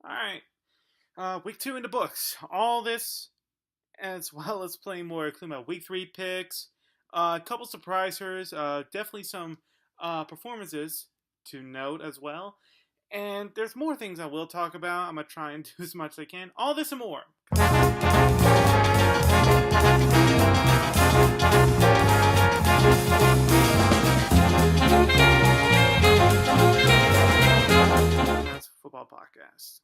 Alright, week 2 in the books. All this, as well as playing more, including my week 3 picks, a couple surprisers, definitely some performances to note as well. And there's more things I will talk about. I'm going to try and do as much as I can. All this and more. That's Football Podcast.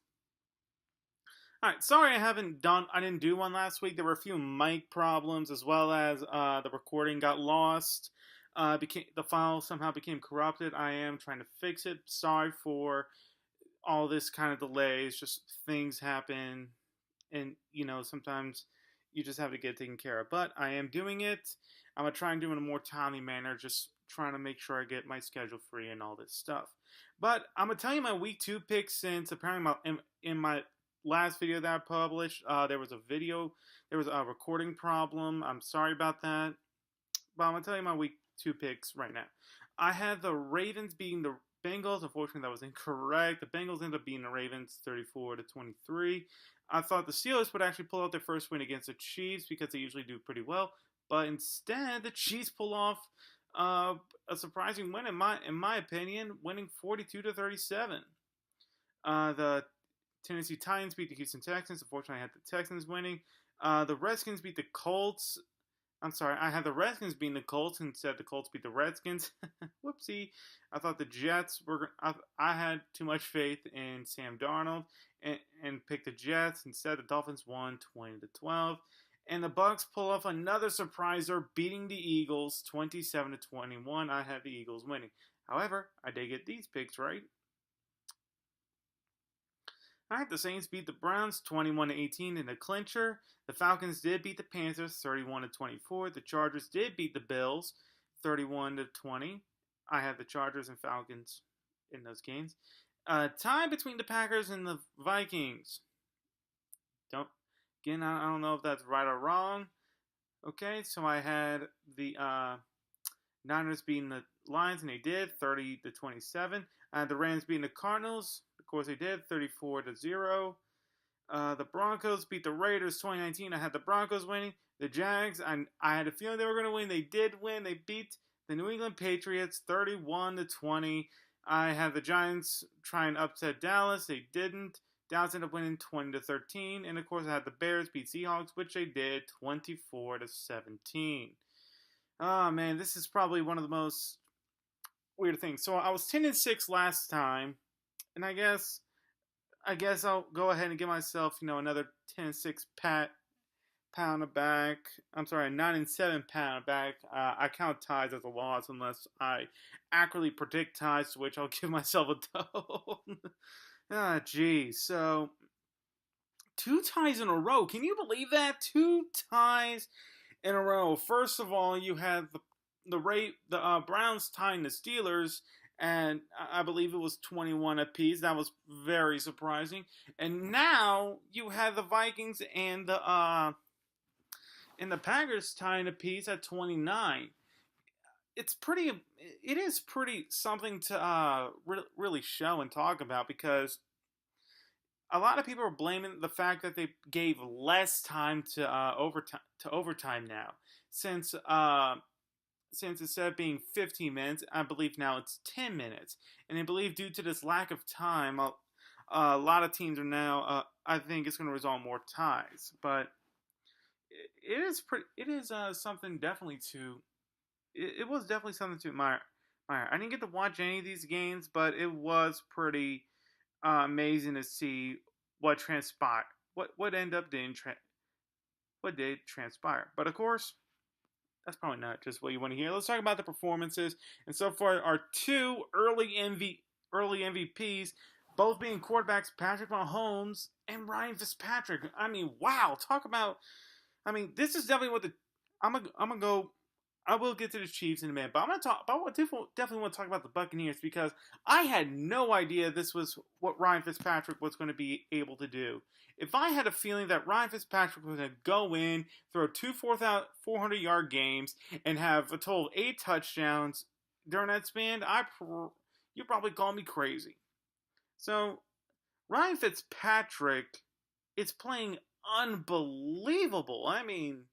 Alright, sorry I didn't do one last week. There were a few mic problems as well as the recording got lost. The file somehow became corrupted. I am trying to fix it. Sorry for all this kind of delays. Just things happen and, sometimes you just have to get taken care of. But I am doing it. I'm going to try and do it in a more timely manner, just trying to make sure I get my schedule free and all this stuff. But I'm going to tell you my week 2 picks since apparently in my last video that I published, there was a recording problem. I'm sorry about that. But I'm going to tell you my week 2 picks right now. I had the Ravens beating the Bengals. Unfortunately, that was incorrect. The Bengals ended up beating the Ravens 34-23. I thought the Steelers would actually pull out their first win against the Chiefs because they usually do pretty well. But instead, the Chiefs pull off a surprising win, in my opinion, winning 42-37. The Tennessee Titans beat the Houston Texans. Unfortunately, I had the Texans winning. The Redskins beat the Colts. I'm sorry, I had the Redskins beating the Colts instead the Colts beat the Redskins. Whoopsie. I thought the Jets were... I had too much faith in Sam Darnold and picked the Jets. Instead, the Dolphins won 20-12. And the Bucs pull off another surpriser, beating the Eagles 27-21. I had the Eagles winning. However, I did get these picks right. Alright, the Saints beat the Browns 21-18 in a clincher. The Falcons did beat the Panthers 31-24. The Chargers did beat the Bills 31-20. I had the Chargers and Falcons in those games. Tie between the Packers and the Vikings. I don't know if that's right or wrong. Okay, so I had the Niners beating the Lions, and they did 30-27. I had the Rams beating the Cardinals. Of course, they did 34-0. The Broncos beat the Raiders 2019. I had the Broncos winning. The Jags, I had a feeling they were going to win. They did win. They beat the New England Patriots 31-20. I had the Giants try and upset Dallas. They didn't. Dallas ended up winning 20-13. And of course, I had the Bears beat Seahawks, which they did 24-17. Oh man, this is probably one of the most weird things. So I was 10-6 last time, and I guess I'll go ahead and give myself, another 10-6 pat on the back. I'm sorry, a 9-7 pat on the back. I count ties as a loss unless I accurately predict ties, to which I'll give myself a tone. Geez. So 2 ties in a row. Can you believe that? 2 ties in a row. First of all, you had the Browns tying the Steelers, and I believe it was 21 apiece. That was very surprising. And now you have the Vikings and the Packers tying apiece at 29. It is pretty something to really show and talk about, because a lot of people are blaming the fact that they gave less time to overtime now, since instead of being 15 minutes, I believe now it's 10 minutes, and I believe due to this lack of time, a lot of teams are now. I think it's going to result in more ties, but it is something definitely to. It was definitely something to admire. I didn't get to watch any of these games, but it was pretty amazing to see what transpired. What ended up what did transpire. But of course, that's probably not just what you want to hear. Let's talk about the performances. And so far, our 2 early MVPs, both being quarterbacks, Patrick Mahomes and Ryan Fitzpatrick. I mean, wow! Talk about. I mean, this is definitely what I'm gonna go. I will get to the Chiefs in a minute, but I'm going to talk. But I definitely want to talk about the Buccaneers, because I had no idea this was what Ryan Fitzpatrick was going to be able to do. If I had a feeling that Ryan Fitzpatrick was going to go in, throw 2 400-yard games, and have a total of 8 touchdowns during that span, you probably call me crazy. So Ryan Fitzpatrick is playing unbelievable. I mean,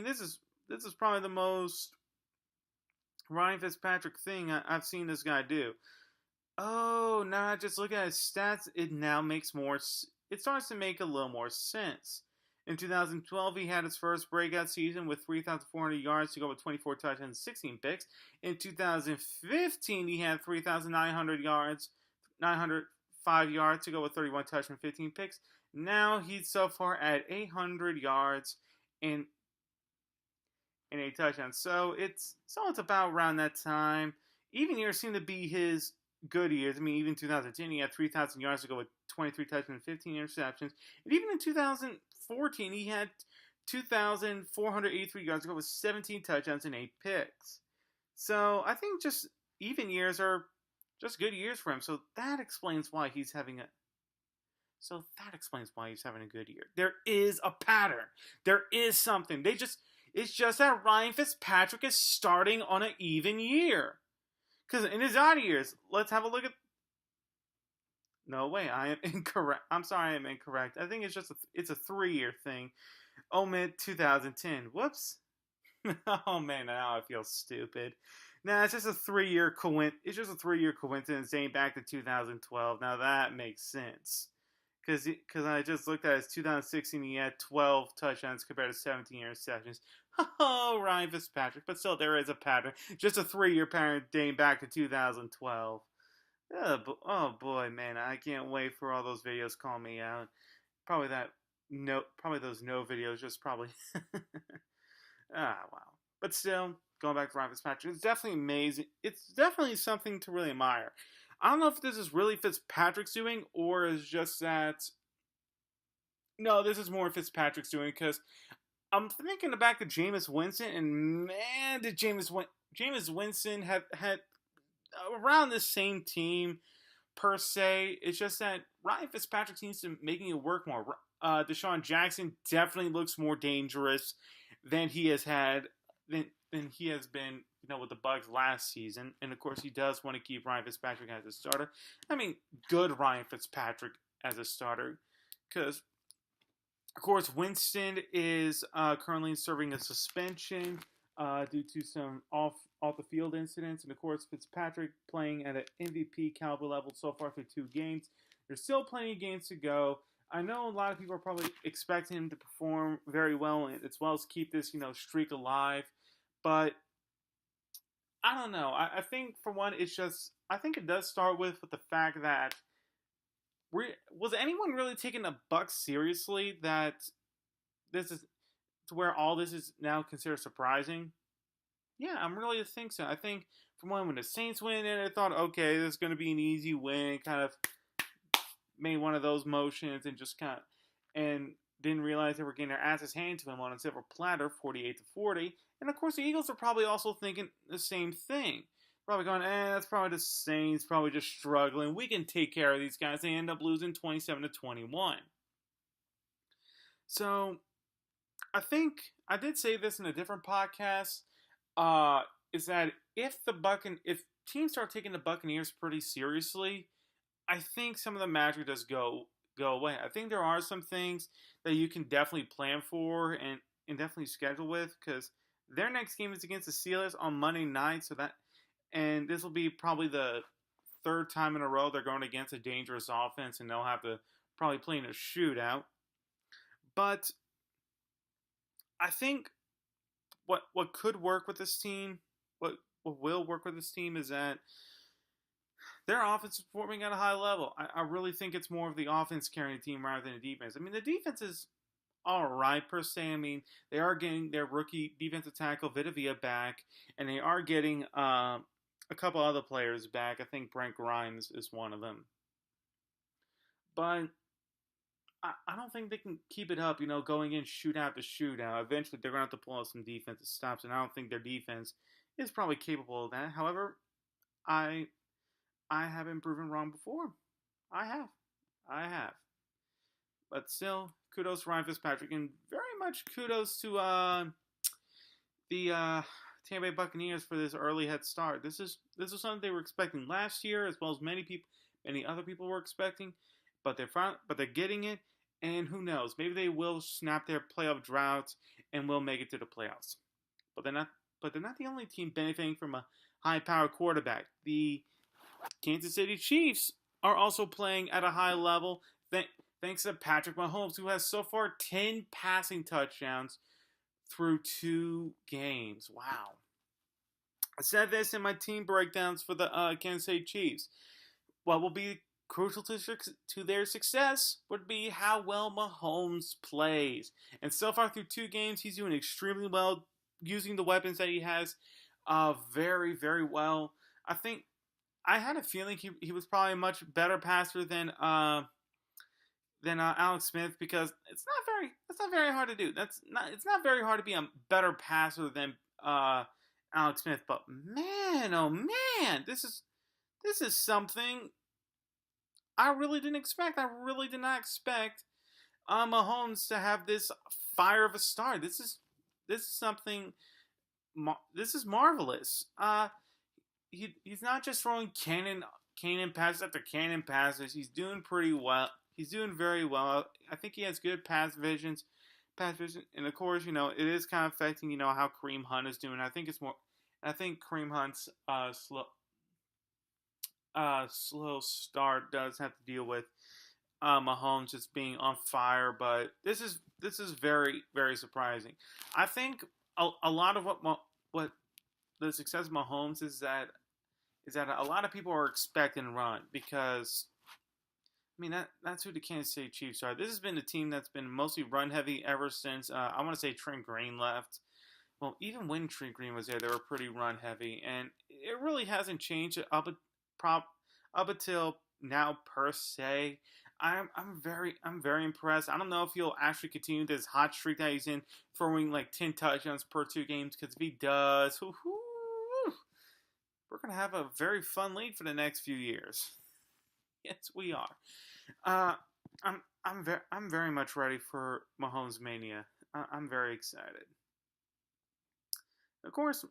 this is probably the most Ryan Fitzpatrick thing I've seen this guy do. Oh, now I just look at his stats. It now makes more. It starts to make a little more sense. In 2012, he had his first breakout season with 3,400 yards to go with 24 touchdowns and 16 picks. In 2015, he had 3,900 yards, 905 yards to go with 31 touchdowns and 15 picks. Now he's so far at 800 yards and 8 touchdowns. So it's about around that time. Even years seem to be his good years. I mean, even 2010, he had 3,000 yards to go with 23 touchdowns and 15 interceptions. And even in 2014, he had 2,483 yards to go with 17 touchdowns and 8 picks. So I think just even years are just good years for him. So that explains why he's having a good year. There is a pattern. There is something. It's just that Ryan Fitzpatrick is starting on an even year. Because in his odd years, let's have a look at. No way, I am incorrect. I'm sorry, I am incorrect. I think it's a 3-year thing. Omit 2010. Whoops. Oh man, now I feel stupid. Nah, it's just a 3-year coincidence dating back to 2012. Now that makes sense. Because I just looked at his 2016, he had 12 touchdowns compared to 17 interceptions. Oh, Ryan Fitzpatrick. But still, there is a pattern. Just a 3-year pattern dating back to 2012. Oh boy, man, I can't wait for all those videos calling me out. Probably those no videos, just probably. Wow. But still, going back to Ryan Fitzpatrick, it's definitely amazing. It's definitely something to really admire. I don't know if this is really Fitzpatrick's doing, or is just that. No, this is more Fitzpatrick's doing, because I'm thinking back to Jameis Winston, and man, did Jameis Winston have had around the same team per se. It's just that Ryan Fitzpatrick seems to making it work more. Deshaun Jackson definitely looks more dangerous than he has had than he has been, with the Bucs last season. And of course, he does want to keep Ryan Fitzpatrick as a starter. I mean, good Ryan Fitzpatrick as a starter, because of course Winston is currently serving a suspension due to some off the field incidents, and of course Fitzpatrick playing at an MVP caliber level so far through 2 games. There's still plenty of games to go. I know a lot of people are probably expecting him to perform very well, as well as keep this streak alive, but I don't know. I think for one, I think it does start with the fact that was anyone really taking the Bucs seriously that this is to where all this is now considered surprising? Yeah, I'm really to think so. I think from when the Saints win, and I thought, okay, this is going to be an easy win, kind of made one of those motions and just and didn't realize they were getting their asses handed to them on a silver platter, 48-40. And of course, the Eagles are probably also thinking the same thing. Probably going, that's probably the Saints, probably just struggling. We can take care of these guys. They end up losing 27-21. So, I think I did say this in a different podcast. Is that if teams start taking the Buccaneers pretty seriously, I think some of the magic does go away. I think there are some things that you can definitely plan for and definitely schedule with, because their next game is against the Steelers on Monday night. And this will be probably the 3rd time in a row they're going against a dangerous offense, and they'll have to probably play in a shootout. But I think what could work with this team, what will work with this team, is that their offense is performing at a high level. I really think it's more of the offense carrying the team rather than the defense. I mean, the defense is all right per se. I mean, they are getting their rookie defensive tackle Vita back, and they are getting a couple other players back. I think Brent Grimes is one of them. But I don't think they can keep it up, going in shootout to shootout. Eventually, they're going to have to pull out some defensive stops, and I don't think their defense is probably capable of that. However, I have been proven wrong before. I have. But still, kudos to Ryan Fitzpatrick, and very much kudos to the Tampa Bay Buccaneers for this early head start. This is something they were expecting last year, as well as many people many other people were expecting, but they're getting it, and who knows? Maybe they will snap their playoff drought and will make it to the playoffs. But they're not. But they're not the only team benefiting from a high-powered quarterback. The Kansas City Chiefs are also playing at a high level, thanks to Patrick Mahomes, who has so far 10 passing touchdowns through 2 games. Wow. I said this in my team breakdowns for the Kansas City Chiefs. What will be crucial to their success would be how well Mahomes plays. And so far through 2 games, he's doing extremely well, using the weapons that he has very, very well. I had a feeling he was probably a much better passer than Alex Smith, because it's not very hard to do. It's not very hard to be a better passer than Alex Smith. But man, oh man, this is something I really didn't expect. I really did not expect Mahomes to have this fire of a start. This is something. This is marvelous. He's not just throwing cannon passes after cannon passes. He's doing pretty well. He's doing very well. I think he has good pass vision, and of course, it is kind of affecting, how Kareem Hunt is doing. I think Kareem Hunt's slow start does have to deal with Mahomes just being on fire, but this is very, very surprising. I think a lot of what the success of Mahomes is that a lot of people are expecting run, because that's who the Kansas City Chiefs are. This has been a team that's been mostly run heavy ever since I want to say Trent Green left. Well, even when Trent Green was there, they were pretty run heavy, and it really hasn't changed up until now per se. I'm very impressed. I don't know if he'll actually continue this hot streak that he's in, throwing like 10 touchdowns per 2 games. Because if he does, we're gonna have a very fun league for the next few years. Yes, we are. I'm very much ready for Mahomes mania. I'm very excited. Of course,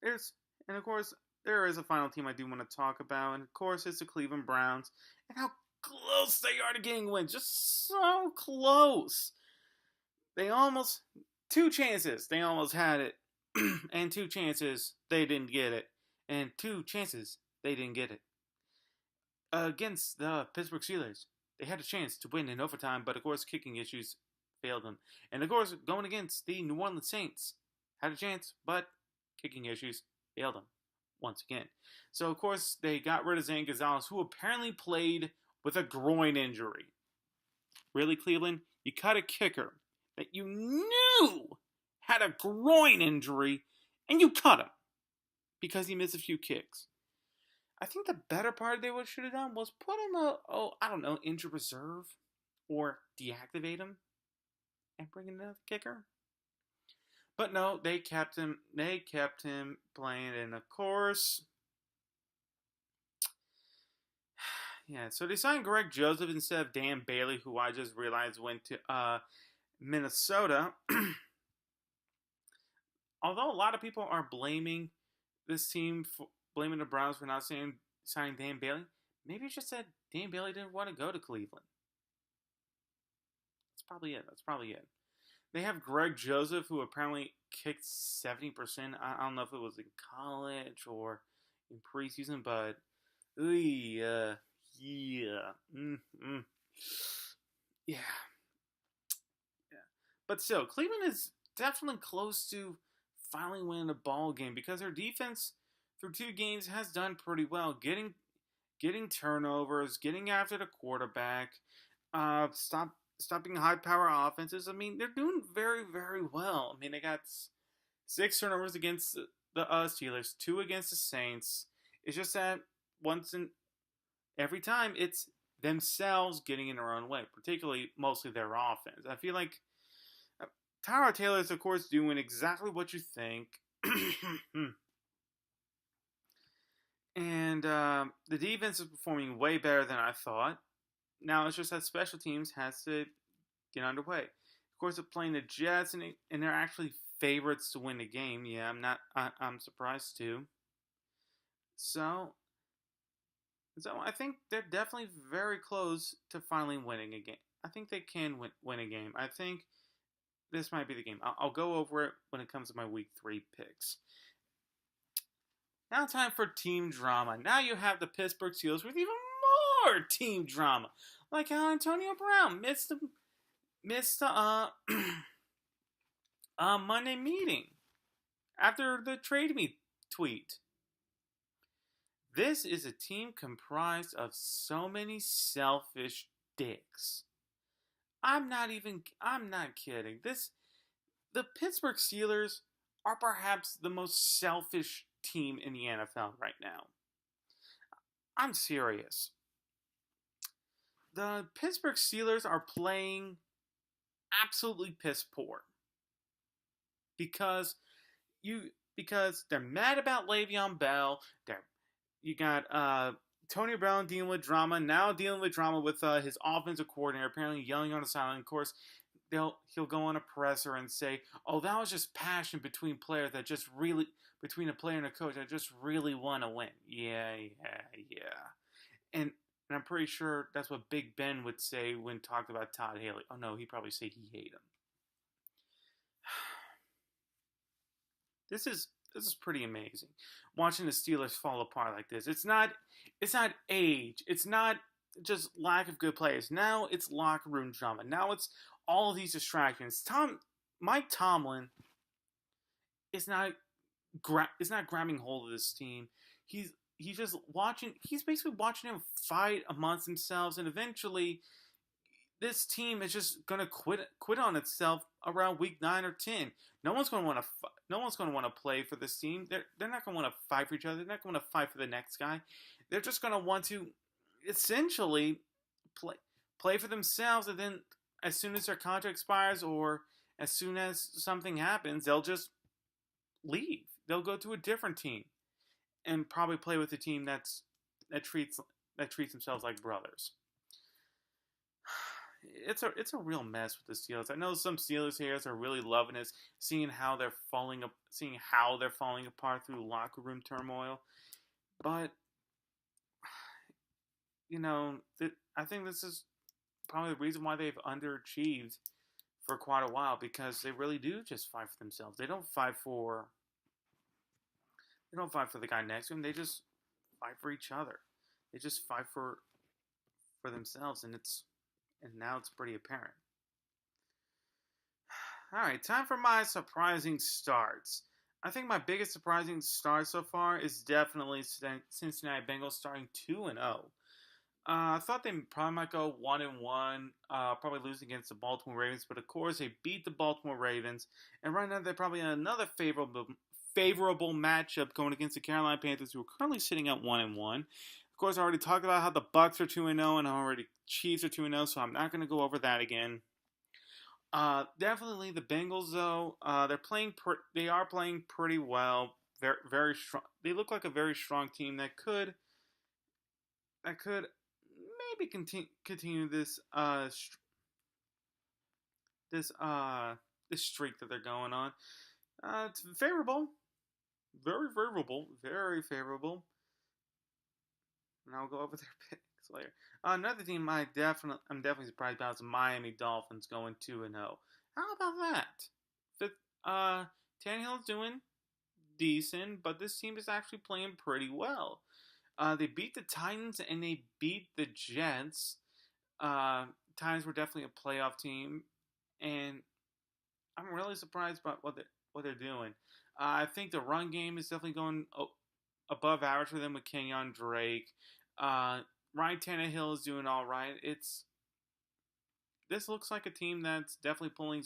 there is a final team I do want to talk about, and of course, it's the Cleveland Browns, and how close they are to getting wins. Just so close. They almost 2 chances. They almost had it, and 2 chances they didn't get it, and 2 chances they didn't get it. Against the Pittsburgh Steelers, they had a chance to win in overtime, but of course, kicking issues failed them. And of course, going against the New Orleans Saints, had a chance, but kicking issues failed them once again. So, of course, they got rid of Zane Gonzalez, who apparently played with a groin injury. Really, Cleveland? You cut a kicker that you knew had a groin injury, and you cut him because he missed a few kicks. I think the better part they should have done was put him injured reserve, or deactivate him and bring in another kicker. But no, they kept him. They kept him playing, and of course, yeah. So they signed Greg Joseph instead of Dan Bailey, who I just realized went to Minnesota. Although a lot of people are blaming this team blaming the Browns for not signing Dan Bailey, maybe it's just that Dan Bailey didn't want to go to Cleveland. That's probably it. They have Greg Joseph, who apparently kicked 70%. I don't know if it was in college or in preseason, but yeah. But still, Cleveland is definitely close to finally winning a ball game, because their defense through 2 games has done pretty well, getting turnovers, getting after the quarterback, stopping high power offenses. They're doing very, very well. They got 6 turnovers against the Steelers, 2 against the Saints. It's just that every time it's themselves getting in their own way, particularly mostly their offense. I feel like Tyrod Taylor is, of course, doing exactly what you think. And the defense is performing way better than I thought. Now it's just that special teams has to get underway. Of course, they're playing the Jets, and they're actually favorites to win the game. Yeah, I'm surprised too. So So I think they're definitely very close to finally winning a game. I think they can win a game. I think this might be the game. I'll go over it when it comes to my week 3 picks. Now time for team drama. Now you have the Pittsburgh Steelers with even more team drama, like how Antonio Brown missed Monday meeting after the trade me tweet. This is a team comprised of so many selfish dicks. I'm not kidding. The Pittsburgh Steelers are perhaps the most selfish team in the NFL right now. I'm serious. The Pittsburgh Steelers are playing absolutely piss poor. Because they're mad about Le'Veon Bell. You got Tony Brown dealing with drama, now dealing with drama with his offensive coordinator, apparently yelling on the sideline. Of course, he'll go on a presser and say, "Oh, that was just passion between players between a player and a coach that just really want to win." Yeah. And I'm pretty sure that's what Big Ben would say when talked about Todd Haley. Oh no, he'd probably say he hated him. This is pretty amazing. Watching the Steelers fall apart like this. It's not age. It's not just lack of good players. Now it's locker room drama. Now it's all of these distractions. Mike Tomlin is not grabbing hold of this team. He's just watching. He's basically watching them fight amongst themselves, and eventually, this team is just gonna quit on itself around week 9 or 10. No one's gonna want to play for this team. They're not gonna want to fight for each other. They're not gonna fight for the next guy. They're just gonna want to essentially play for themselves, and then as soon as their contract expires or as soon as something happens, they'll just leave. They'll go to a different team and probably play with a team that treats themselves like brothers. It's a real mess with the Steelers. I know some Steelers fans are really loving this, seeing how they're falling apart through locker room turmoil. But I think this is probably the reason why they've underachieved for quite a while, because they really do just fight for themselves. They don't fight for the guy next to them. They just fight for each other. They just fight for themselves, and now it's pretty apparent. All right, time for my surprising starts. I think my biggest surprising start so far is definitely Cincinnati Bengals starting 2-0. I thought they probably might go 1-1, probably lose against the Baltimore Ravens, but of course they beat the Baltimore Ravens, and right now they're probably in another favorable matchup going against the Carolina Panthers, who are currently sitting at 1-1. Of course, I already talked about how the Bucs are 2-0 and already Chiefs are 2-0, so I'm not going to go over that again. Definitely the Bengals, though, they are playing pretty well. Very, very strong. They look like a very strong team that could maybe continue this streak that they're going on. It's favorable, very favorable, very favorable. And I'll go over their picks later. Another team I'm definitely surprised about is the Miami Dolphins going 2-0. How about that? Tannehill's doing decent, but this team is actually playing pretty well. They beat the Titans and they beat the Jets. Titans were definitely a playoff team, and I'm really surprised about what they're doing. I think the run game is definitely going above average for them with Kenyon Drake. Ryan Tannehill is doing all right. This looks like a team that's definitely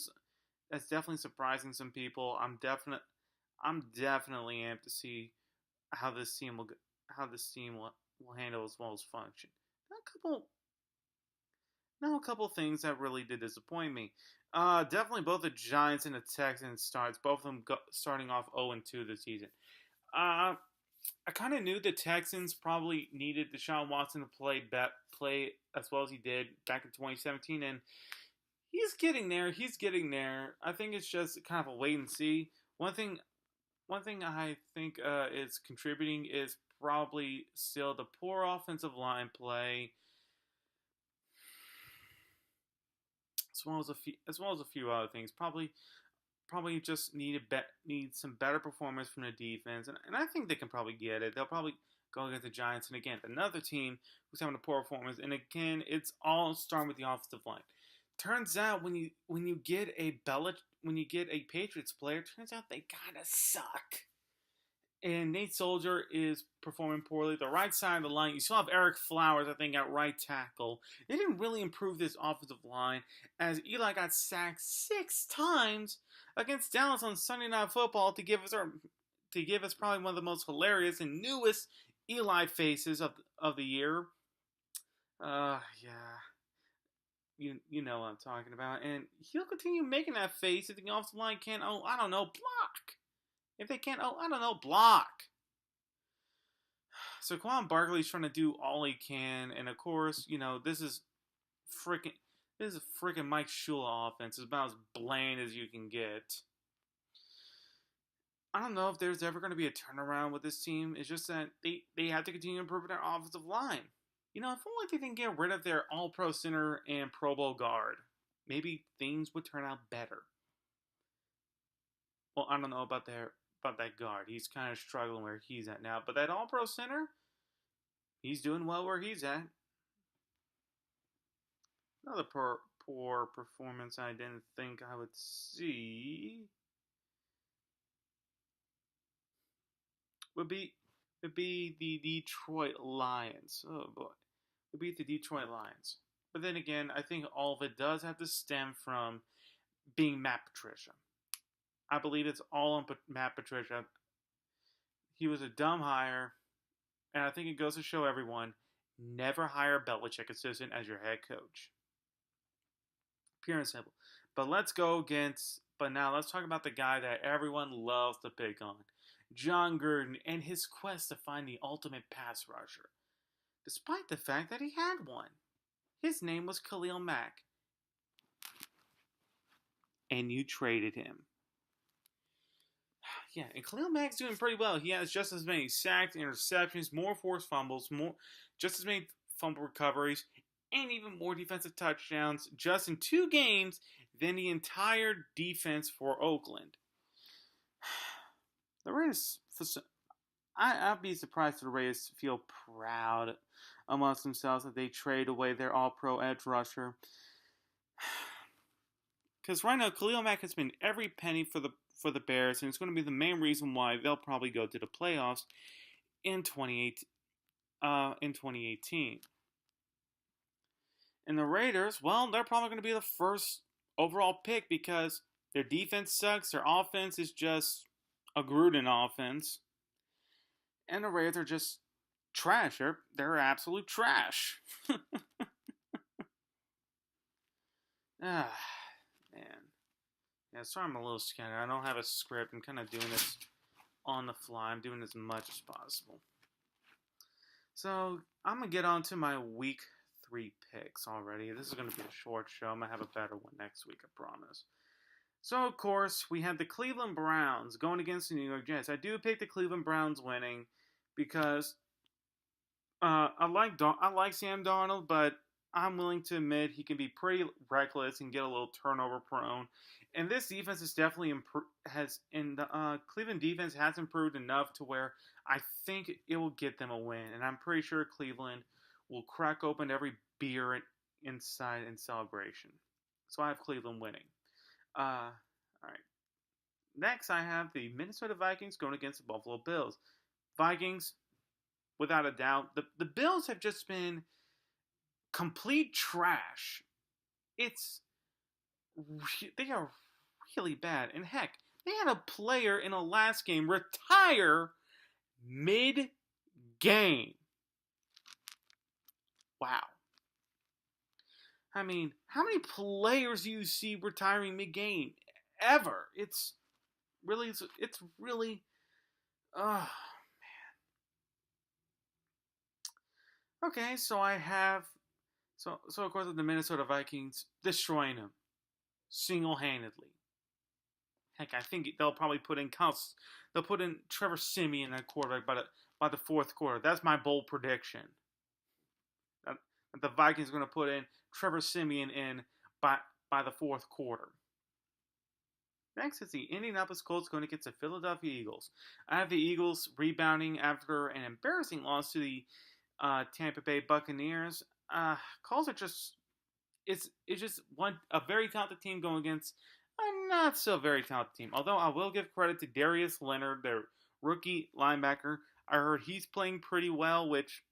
surprising some people. I'm definitely amped to see how this team will handle as well as function. Now a couple things that really did disappoint me. Definitely both the Giants and the Texans starts, both of them starting off 0-2 this season. I kind of knew the Texans probably needed Deshaun Watson to play as well as he did back in 2017, and he's getting there. I think it's just kind of a wait and see. One thing I think is contributing is probably still the poor offensive line play, as well as a few other things. Probably just need some better performance from the defense, and I think they can probably get it. They'll probably go against the Giants, and again, another team who's having a poor performance, and again, it's all starting with the offensive line. Turns out when you get a Patriots player, turns out they kinda suck. And Nate Soldier is performing poorly. The right side of the line, you still have Eric Flowers, I think, at right tackle. They didn't really improve this offensive line, as Eli got sacked 6 times against Dallas on Sunday Night Football to give us probably one of the most hilarious and newest Eli faces of the year. Yeah. You know what I'm talking about. And he'll continue making that face if the offensive line can't, block. If they can't, block. So Saquon Barkley's trying to do all he can, and of course, this is freaking Mike Shula offense. It's about as bland as you can get. I don't know if there's ever going to be a turnaround with this team. It's just that they have to continue improving their offensive line. If only they can get rid of their All-Pro center and Pro Bowl guard, maybe things would turn out better. Well, I don't know about that guard. He's kind of struggling where he's at now. But that All-Pro center, he's doing well where he's at. Another poor performance I didn't think I would see would be the Detroit Lions. Oh boy. Would be the Detroit Lions. But then again, I think all of it does have to stem from being Matt Patricia. I believe it's all on Matt Patricia. He was a dumb hire, and I think it goes to show everyone, never hire a Belichick assistant as your head coach. Pure and simple. But now let's talk about the guy that everyone loves to pick on. John Gruden and his quest to find the ultimate pass rusher. Despite the fact that he had one. His name was Khalil Mack. And you traded him. Yeah, and Khalil Mack's doing pretty well. He has just as many sacks, interceptions, more forced fumbles, just as many fumble recoveries, and even more defensive touchdowns just in 2 games than the entire defense for Oakland. The Raiders, I'd be surprised if the Raiders feel proud amongst themselves that they trade away their all-pro edge rusher. Because right now, Khalil Mack has been every penny for the Bears, and it's going to be the main reason why they'll probably go to the playoffs in 2018. And the Raiders, well, they're probably going to be the first overall pick because their defense sucks, their offense is just a Gruden offense, and the Raiders are just trash. They're absolute trash. Man. Yeah, sorry I'm a little scattered. I don't have a script. I'm kind of doing this on the fly. I'm doing as much as possible. So, I'm going to get on to my week 3 picks already. This is going to be a short show. I'm going to have a better one next week, I promise. So, of course, we have the Cleveland Browns going against the New York Jets. I do pick the Cleveland Browns winning because I like Sam Darnold, but I'm willing to admit he can be pretty reckless and get a little turnover prone. And this defense is definitely Cleveland defense has improved enough to where I think it will get them a win. And I'm pretty sure Cleveland will crack open every beer inside in celebration. So I have Cleveland winning. All right. Next, I have the Minnesota Vikings going against the Buffalo Bills. Vikings, without a doubt. The Bills have just been complete trash. They are really bad. And heck, they had a player in the last game retire mid-game. Wow. I mean, how many players do you see retiring mid-game? Ever. It's really, oh, man. Okay, so I have, so of course the Minnesota Vikings destroying them single-handedly. Heck, I think they'll probably put in Trevor Siemian at quarterback by the fourth quarter. That's my bold prediction. That the Vikings are going to put in Trevor Siemian in by the fourth quarter. Next is the Indianapolis Colts going against the Philadelphia Eagles. I have the Eagles rebounding after an embarrassing loss to the Tampa Bay Buccaneers. Colts are just it's just a very talented team going against a not so very talented team. Although I will give credit to Darius Leonard, their rookie linebacker. I heard he's playing pretty well, which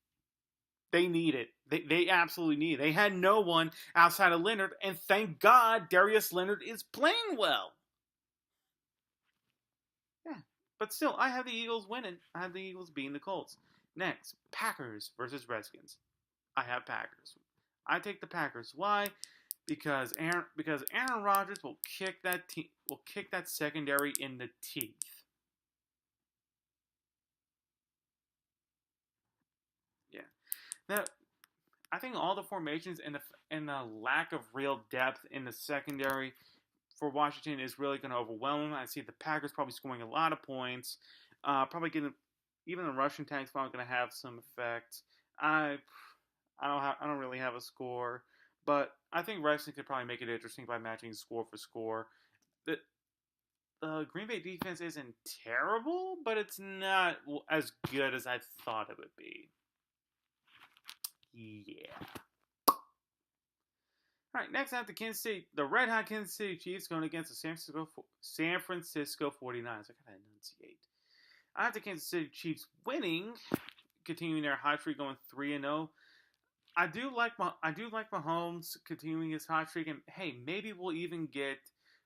they need it. They absolutely need it. They had no one outside of Leonard, and thank God Darius Leonard is playing well. Yeah, but still, I have the Eagles winning. I have the Eagles beating the Colts. Next, Packers versus Redskins. I have Packers. I take the Packers. Why? Because Aaron Rodgers will kick that secondary in the teeth. Yeah. Now, I think all the formations and the lack of real depth in the secondary for Washington is really going to overwhelm them. I see the Packers probably scoring a lot of points. Probably getting even the rushing tank's probably going to have some effect. I don't really have a score, but I think Redskins could probably make it interesting by matching score for score. The Green Bay defense isn't terrible, but it's not as good as I thought it would be. Yeah. All right, next I have the Red Hot Kansas City Chiefs going against the San Francisco 49ers. I gotta enunciate. I have the Kansas City Chiefs winning, continuing their hot streak, going 3-0. I do like Mahomes continuing his hot streak, and hey, maybe we'll even get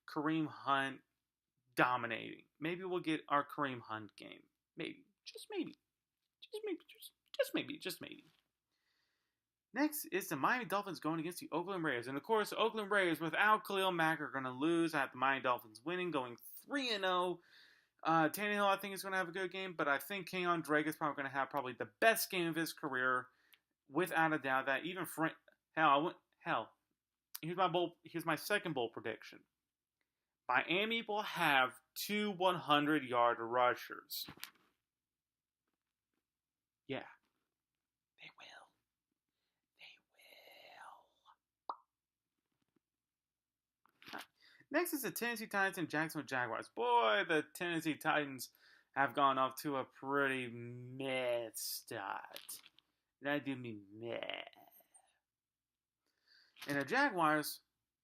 Kareem Hunt dominating. Maybe we'll get our Kareem Hunt game. Maybe, just maybe, just maybe. Next is the Miami Dolphins going against the Oakland Raiders. And of course, the Oakland Raiders without Khalil Mack are going to lose. I have the Miami Dolphins winning, going 3-0. Tannehill, I think, is going to have a good game, but I think Kenyon Drake is probably going to have probably the best game of his career, without a doubt. That even here's my second bold prediction. Miami will have 2 100-yard rushers. Yeah. Next is the Tennessee Titans and Jacksonville Jaguars. Boy, the Tennessee Titans have gone off to a pretty meh start. And I do mean meh. And the Jaguars,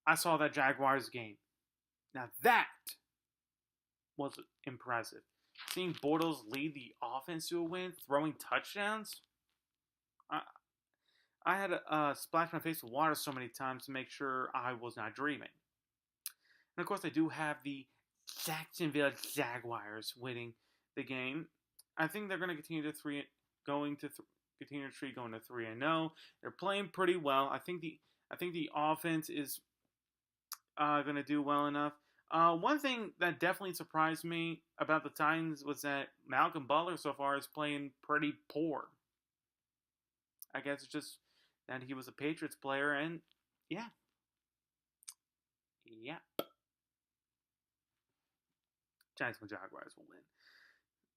I saw that Jaguars game. Now that was impressive. Seeing Bortles lead the offense to a win, throwing touchdowns. I had to splash my face with water so many times to make sure I was not dreaming. And of course, I do have the Jacksonville Jaguars winning the game. I think they're going to continue to going to 3-0. They're playing pretty well. I think the offense is going to do well enough. One thing that definitely surprised me about the Titans was that Malcolm Butler so far is playing pretty poor. I guess it's just that he was a Patriots player, and yeah. Jacksonville Jaguars will win.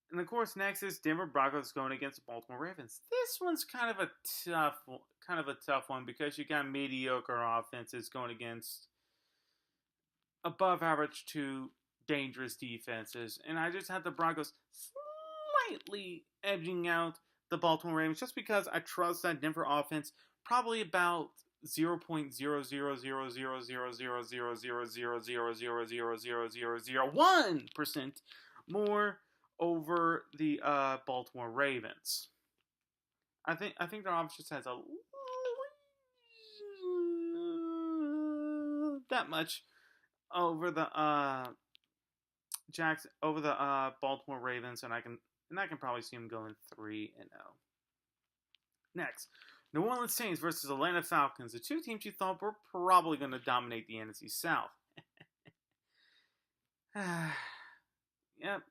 And of course, next is Denver Broncos going against the Baltimore Ravens. This one's kind of a tough one because you got mediocre offenses going against above average to dangerous defenses, and I just had the Broncos slightly edging out the Baltimore Ravens just because I trust that Denver offense probably about 0.00000000000000001% more over the Baltimore Ravens. I think their offense just has that much over the Baltimore Ravens, and I can probably see them going 3-0. Next, New Orleans Saints versus Atlanta Falcons, the two teams you thought were probably going to dominate the NFC South. Yep.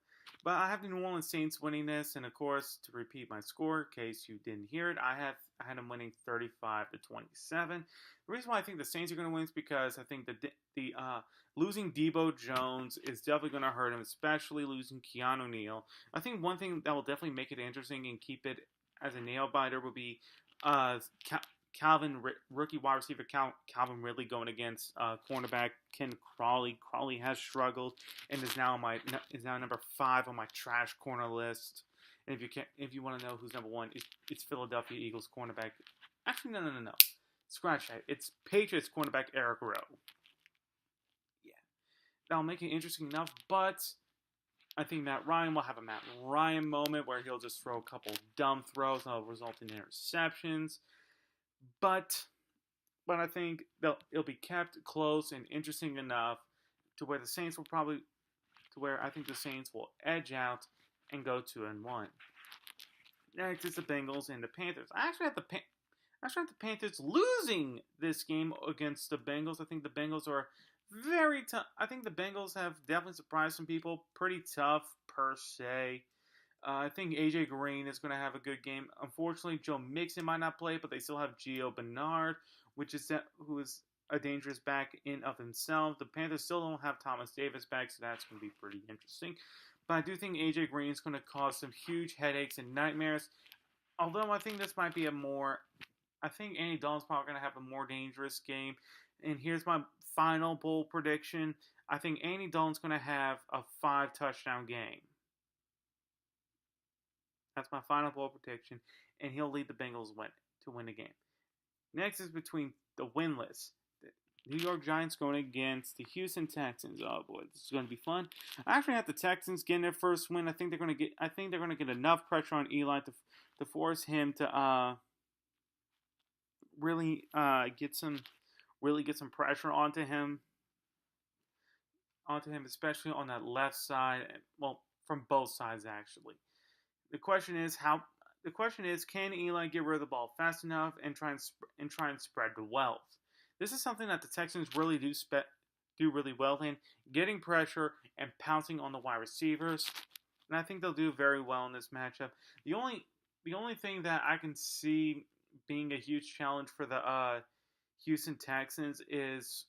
But I have the New Orleans Saints winning this, and of course, to repeat my score, in case you didn't hear it, I had them winning 35-27. The reason why I think the Saints are going to win is because I think the losing Debo Jones is definitely going to hurt him, especially losing Keanu Neal. I think one thing that will definitely make it interesting and keep it as a nail biter will be rookie wide receiver Calvin Ridley going against cornerback Ken Crawley. Crawley has struggled and is now number 5 on my trash corner list. And if you want to know who's number 1, it's Philadelphia Eagles cornerback. Actually, no. Scratch that. It's Patriots cornerback Eric Rowe. Yeah, that'll make it interesting enough. But I think Matt Ryan will have a Matt Ryan moment where he'll just throw a couple dumb throws that'll result in interceptions. But I think it'll be kept close and interesting enough to where the Saints will I think the Saints will edge out and go 2-1. Next is the Bengals and the Panthers. I actually have the Panthers losing this game against the Bengals. I think the Bengals are very tough. I think the Bengals have definitely surprised some people. Pretty tough per se. I think AJ Green is going to have a good game. Unfortunately, Joe Mixon might not play, but they still have Gio Bernard, who is a dangerous back in of himself. The Panthers still don't have Thomas Davis back, so that's going to be pretty interesting. But I do think AJ Green is going to cause some huge headaches and nightmares. Although I think this might be I think Andy Dalton's probably going to have a more dangerous game. And here's my final bold prediction. I think Andy Dalton's going to have a 5-touchdown game. That's my final bold prediction, and he'll lead the Bengals to win the game. Next is between the winless, the New York Giants going against the Houston Texans. Oh boy, this is going to be fun. I actually have the Texans getting their first win. I think they're going to get enough pressure on Eli to force him to really get some pressure onto him, especially on that left side. Well, from both sides actually. The question is, can Eli get rid of the ball fast enough and try and spread the wealth? This is something that the Texans really do really well in, getting pressure and pouncing on the wide receivers. And I think they'll do very well in this matchup. The only thing that I can see being a huge challenge for the Houston Texans is,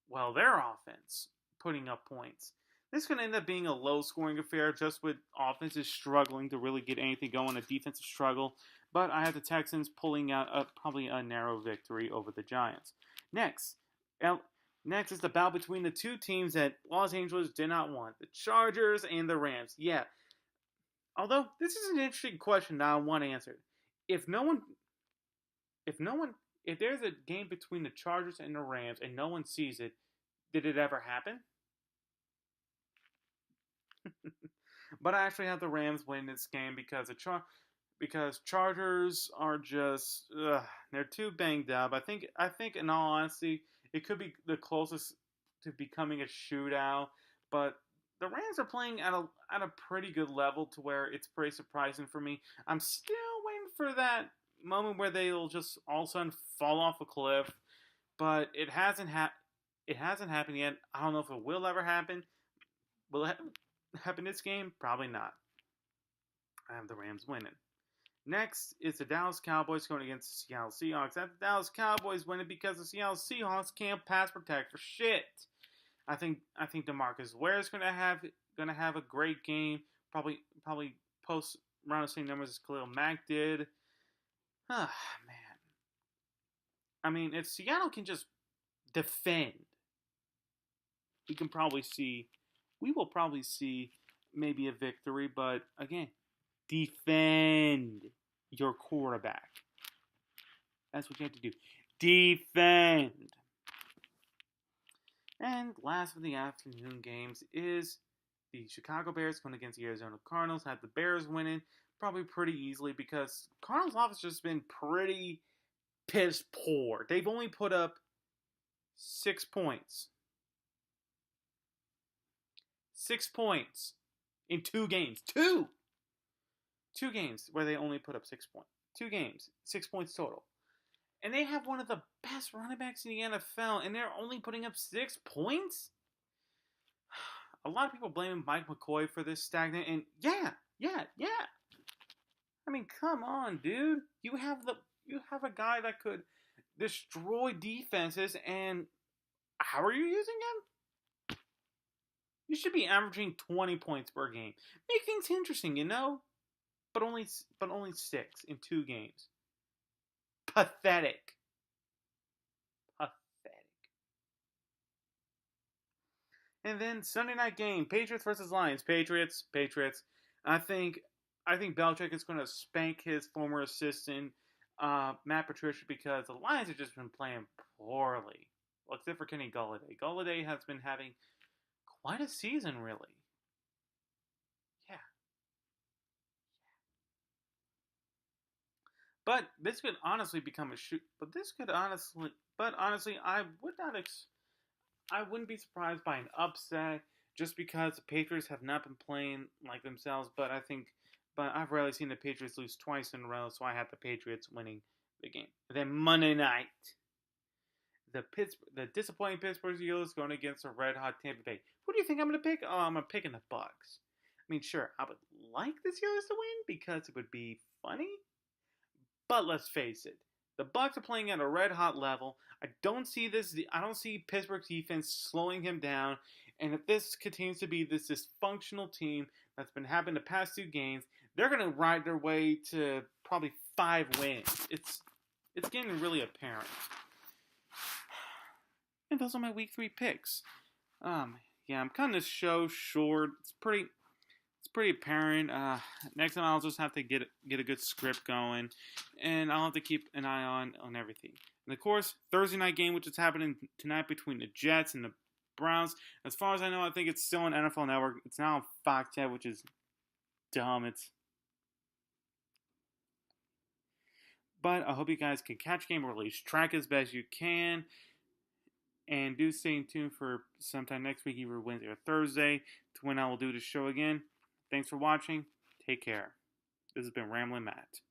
well, their offense putting up points. This is going to end up being a low-scoring affair just with offenses struggling to really get anything going, a defensive struggle. But I have the Texans pulling out probably a narrow victory over the Giants. Next is the battle between the two teams that Los Angeles did not want, the Chargers and the Rams. Yeah. Although, this is an interesting question that I want answered. If there's a game between the Chargers and the Rams and no one sees it, did it ever happen? But I actually have the Rams winning this game because Chargers are just they're too banged up. I think in all honesty, it could be the closest to becoming a shootout. But the Rams are playing at a pretty good level to where it's pretty surprising for me. I'm still waiting for that moment where they'll just all of a sudden fall off a cliff. But it hasn't happened yet. I don't know if it will ever happen. Will it happen this game? Probably not. I have the Rams winning. Next is the Dallas Cowboys going against the Seattle Seahawks. I have the Dallas Cowboys winning because the Seattle Seahawks can't pass protect for shit. I think DeMarcus Ware is going to have a great game. Probably post around the same numbers as Khalil Mack did. Man. I mean, if Seattle can just defend, we will probably see maybe a victory, but again, defend your quarterback. That's what you have to do. Defend. And last of the afternoon games is the Chicago Bears going against the Arizona Cardinals. Have the Bears winning probably pretty easily because Cardinals offense has been pretty piss poor. They've only put up 6 points. 6 points in 2 games. Two games where they only put up 6 points. 2 games, 6 points total. And they have one of the best running backs in the NFL, and they're only putting up 6 points? A lot of people blame Mike McCoy for this stagnant, and yeah. I mean, come on, dude. You have a guy that could destroy defenses, and how are you using him? You should be averaging 20 points per game. Make things interesting, you know? But only 6 in 2 games. Pathetic. Pathetic. And then Sunday night game, Patriots versus Lions. Patriots. I think Belichick is going to spank his former assistant, Matt Patricia, because the Lions have just been playing poorly. Well, except for Kenny Golladay. Golladay has been having quite a season, really. Yeah. But this could honestly become a shoot. But honestly, I wouldn't be surprised by an upset just because the Patriots have not been playing like themselves. But I've rarely seen the Patriots lose twice in a row, so I have the Patriots winning the game. And then Monday night, the disappointing Pittsburgh Steelers going against the red hot Tampa Bay. Who do you think I'm going to pick? Oh, I'm picking the Bucks. I mean, sure, I would like the Steelers to win because it would be funny. But let's face it, the Bucks are playing at a red hot level. I don't see Pittsburgh's defense slowing him down. And if this continues to be this dysfunctional team that's been happening the past 2 games, they're going to ride their way to probably 5 wins. It's getting really apparent. And those are my week 3 picks. Yeah, I'm cutting this show short. It's pretty apparent. Next time I'll just have to get a good script going, and I'll have to keep an eye on everything. And of course, Thursday night game, which is happening tonight between the Jets and the Browns. As far as I know, I think it's still on NFL Network. It's now on Fox 10, which is dumb. But I hope you guys can catch game or at least track as best you can. And do stay tuned for sometime next week, either Wednesday or Thursday, to when I will do the show again. Thanks for watching. Take care. This has been Ramblin' Matt.